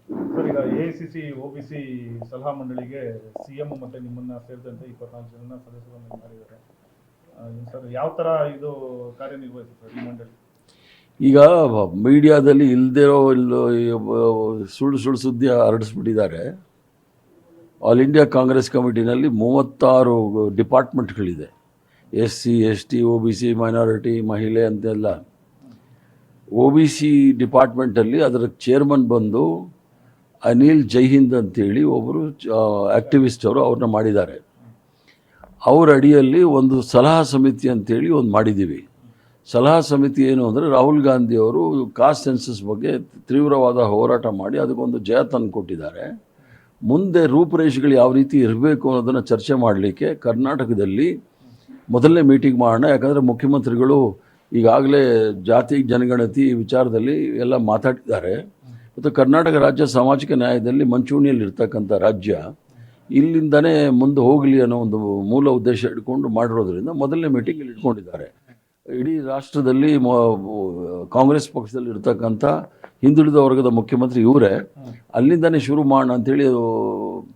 Sir, ಈಗ AICC OBC ಸಲಹಾ ಮಂಡಳಿಗೆ ಸಿಎಂ ಮತ್ತೆ ನಿಮ್ಮನ್ನ ಸೇರಿದಂತೆ 24 ಜನ ಸದಸ್ಯರನ್ನು ಮಾಡಿದ್ದಾರೆ. ಸರ್, ಯಾವ ತರ ಇದು ಕಾರ್ಯನಿರ್ವಹಿಸುತ್ತೆ ಈ ಮಂಡಳಿ? ಈಗ ಮೀಡಿಯಾದಲ್ಲಿ ಇಲ್ಲದಿರೋ ಸುಳ್ಳು ಸುದ್ದಿ ಹರಡಿಸ್ಬಿಟ್ಟಿದ್ದಾರೆ. ಆಲ್ ಇಂಡಿಯಾ ಕಾಂಗ್ರೆಸ್ ಕಮಿಟಿನಲ್ಲಿ 36 ಡಿಪಾರ್ಟ್ಮೆಂಟ್ಗಳಿದೆ. SC ST OBC ಮೈನಾರಿಟಿ ಮಹಿಳೆ ಅಂತೆಲ್ಲ. OBC ಡಿಪಾರ್ಟ್ಮೆಂಟಲ್ಲಿ ಅದರ ಚೇರ್ಮನ್ ಬಂದು ಅನಿಲ್ ಜೈಹಿಂದ್ ಅಂತೇಳಿ ಒಬ್ಬರು ಆ್ಯಕ್ಟಿವಿಸ್ಟ್ ಅವರು ಅವ್ರನ್ನ ಮಾಡಿದ್ದಾರೆ. ಅವ್ರ ಅಡಿಯಲ್ಲಿ ಒಂದು ಸಲಹಾ ಸಮಿತಿ ಅಂತೇಳಿ ಒಂದು ಮಾಡಿದ್ದೀವಿ. ಸಲಹಾ ಸಮಿತಿ ಏನು ಅಂದರೆ, ರಾಹುಲ್ ಗಾಂಧಿಯವರು ಕಾಸ್ಟ್ ಸೆನ್ಸಸ್ ಬಗ್ಗೆ ತೀವ್ರವಾದ ಹೋರಾಟ ಮಾಡಿ ಅದಕ್ಕೊಂದು ಜಯ ತಂದು ಕೊಟ್ಟಿದ್ದಾರೆ. ಮುಂದೆ ರೂಪುರೇಷೆಗಳು ಯಾವ ರೀತಿ ಇರಬೇಕು ಅನ್ನೋದನ್ನು ಚರ್ಚೆ ಮಾಡಲಿಕ್ಕೆ ಕರ್ನಾಟಕದಲ್ಲಿ ಮೊದಲನೇ ಮೀಟಿಂಗ್ ಮಾಡೋಣ. ಯಾಕಂದರೆ ಮುಖ್ಯಮಂತ್ರಿಗಳು ಈಗಾಗಲೇ ಜಾತಿ ಜನಗಣತಿ ವಿಚಾರದಲ್ಲಿ ಎಲ್ಲ ಮಾತಾಡಿದ್ದಾರೆ. ಮತ್ತು ಕರ್ನಾಟಕ ರಾಜ್ಯ ಸಾಮಾಜಿಕ ನ್ಯಾಯದಲ್ಲಿ ಮಂಚೂಣಿಯಲ್ಲಿರ್ತಕ್ಕಂಥ ರಾಜ್ಯ, ಇಲ್ಲಿಂದನೇ ಮುಂದೆ ಹೋಗಲಿ ಅನ್ನೋ ಒಂದು ಮೂಲ ಉದ್ದೇಶ ಇಟ್ಕೊಂಡು ಮಾಡಿರೋದ್ರಿಂದ ಮೊದಲನೇ ಮೀಟಿಂಗ್ ಇಲ್ಲಿ ಇಟ್ಕೊಂಡಿದ್ದಾರೆ. ಇಡೀ ರಾಷ್ಟ್ರದಲ್ಲಿ ಕಾಂಗ್ರೆಸ್ ಪಕ್ಷದಲ್ಲಿ ಇರ್ತಕ್ಕಂಥ ಹಿಂದುಳಿದ ವರ್ಗದ ಮುಖ್ಯಮಂತ್ರಿ ಇವರೇ. ಅಲ್ಲಿಂದನೇ ಶುರು ಮಾಡೋಣ ಅಂತೇಳಿ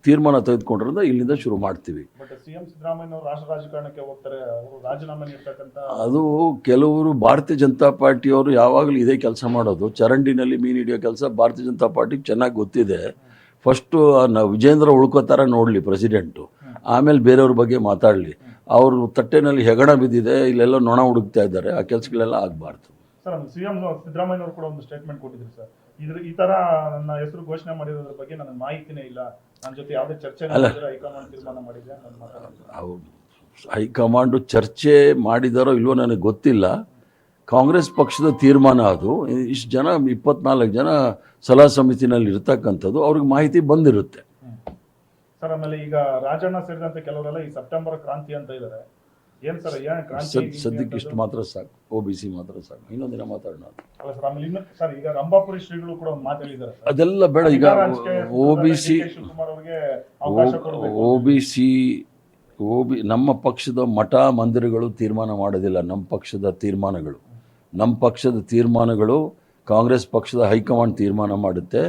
ತೀರ್ಮಾನ ತೆಗೆದುಕೊಂಡ್ರಿಂದ ಇಲ್ಲಿಂದ ಶುರು ಮಾಡ್ತೀವಿ. ಸಿಎಂ ಸಿದ್ದರಾಮಯ್ಯ ಅವರು ರಾಷ್ಟ್ರ ರಾಜಕಾರಣಕ್ಕೆ ಹೋಗ್ತಾರೆ, ಅವರು ರಾಜೀನಾಮೆ ನೀಡ್ತಕ್ಕಂಥ ಅದು ಕೆಲವರು ಭಾರತೀಯ ಜನತಾ ಪಾರ್ಟಿಯವರು ಯಾವಾಗಲೂ ಇದೇ ಕೆಲಸ ಮಾಡೋದು. ಚರಂಡಿನಲ್ಲಿ ಮೀನು ಹಿಡಿಯೋ ಕೆಲಸ ಭಾರತೀಯ ಜನತಾ ಪಾರ್ಟಿಗೆ ಚೆನ್ನಾಗಿ ಗೊತ್ತಿದೆ. ಫಸ್ಟು ವಿಜೇಂದ್ರ ಉಳ್ಕೋತಾರ ನೋಡಲಿ ಪ್ರೆಸಿಡೆಂಟು, ಆಮೇಲೆ ಬೇರೆಯವ್ರ ಬಗ್ಗೆ ಮಾತಾಡಲಿ. ಅವರು ತಟ್ಟೆನಲ್ಲಿ ಹೆಗಣ ಬಿದ್ದಿದೆ, ಇಲ್ಲೆಲ್ಲ ನೊಣ ಹುಡುಕ್ತಾ ಇದ್ದಾರೆ. ಆ ಕೆಲಸಗಳೆಲ್ಲ ಆಗಬಾರ್ದು. ಸರ್, ಸಿಎಂ ಸಿದ್ದರಾಮಯ್ಯ ಅವರು ಕೂಡ ಒಂದು ಸ್ಟೇಟ್ಮೆಂಟ್ ಕೊಟ್ಟಿದ್ರು ಸರ್. ಈ ತರ ನನ್ನ ಹೆಸರು ಘೋಷಣೆ ಮಾಡಿರೋದ್ರ ಬಗ್ಗೆ ನನಗೆ ಮಾಹಿತಿನೇ ಇಲ್ಲ, ನನ್ನ ಜೊತೆ ಯಾವುದೇ ಚರ್ಚೆ ಹೈಕಮಾಂಡ್ ತೀರ್ಮಾನ ಮಾಡಿದೆ. ಹೈಕಮಾಂಡು ಚರ್ಚೆ ಮಾಡಿದಾರೋ ಇಲ್ವೋ ನನಗೆ ಗೊತ್ತಿಲ್ಲ. ಕಾಂಗ್ರೆಸ್ ಪಕ್ಷದ ತೀರ್ಮಾನ ಅದು. ಇಷ್ಟು ಜನ 24 ಜನ ಸಲಹಾ ಸಮಿತಿನಲ್ಲಿ ಇರ್ತಕ್ಕಂಥದ್ದು, ಅವ್ರಿಗೆ ಮಾಹಿತಿ ಬಂದಿರುತ್ತೆ. ಸರ್, ಆಮೇಲೆ ಈಗ ರಾಜಣ್ಣ ಸೇರಿದಂತೆ ಕೆಲವರೆಲ್ಲ ಈ ಸೆಪ್ಟೆಂಬರ್ ಕ್ರಾಂತಿ ಅಂತ ಇದ್ದಾರೆ. ಏನ್ ಸರ್, ಏನ್ ಕ್ರಾಂತಿ? ಸದ್ಯಕ್ಕೆ ಇಷ್ಟು ಮಾತ್ರ ಸಾಕು, OBC ಮಾತ್ರ ಸಾಕು. ಇನ್ನೊಂದಿನ ಮಾತಾಡೋಣ. ಅಲ್ಲ ಸರ್, ಆಮೇಲೆ ಇನ್ನು ಸರ್, ಈಗ ರಂಭಾಪುರಿ ಶ್ರೀಗಳು ಕೂಡ ಒಂದು ಮಾತು ಹೇಳಿದ್ದಾರೆ. ಅದೆಲ್ಲ ಬೇಡ. ಈಗ ನಮ್ಮ ಪಕ್ಷದ ಮಠ ಮಂದಿರಗಳು ತೀರ್ಮಾನ ಮಾಡೋದಿಲ್ಲ. ನಮ್ಮ ಪಕ್ಷದ ತೀರ್ಮಾನಗಳು ಕಾಂಗ್ರೆಸ್ ಪಕ್ಷದ ಹೈಕಮಾಂಡ್ ತೀರ್ಮಾನ ಮಾಡುತ್ತೆ.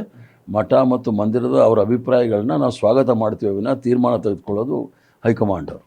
ಮಠ ಮತ್ತು ಮಂದಿರದ ಅವರ ಅಭಿಪ್ರಾಯಗಳನ್ನ ನಾವು ಸ್ವಾಗತ ಮಾಡ್ತೀವಿ ವಿನ ತೀರ್ಮಾನ ತೆಗೆದುಕೊಳ್ಳೋದು ಹೈಕಮಾಂಡ್ ಅವರು.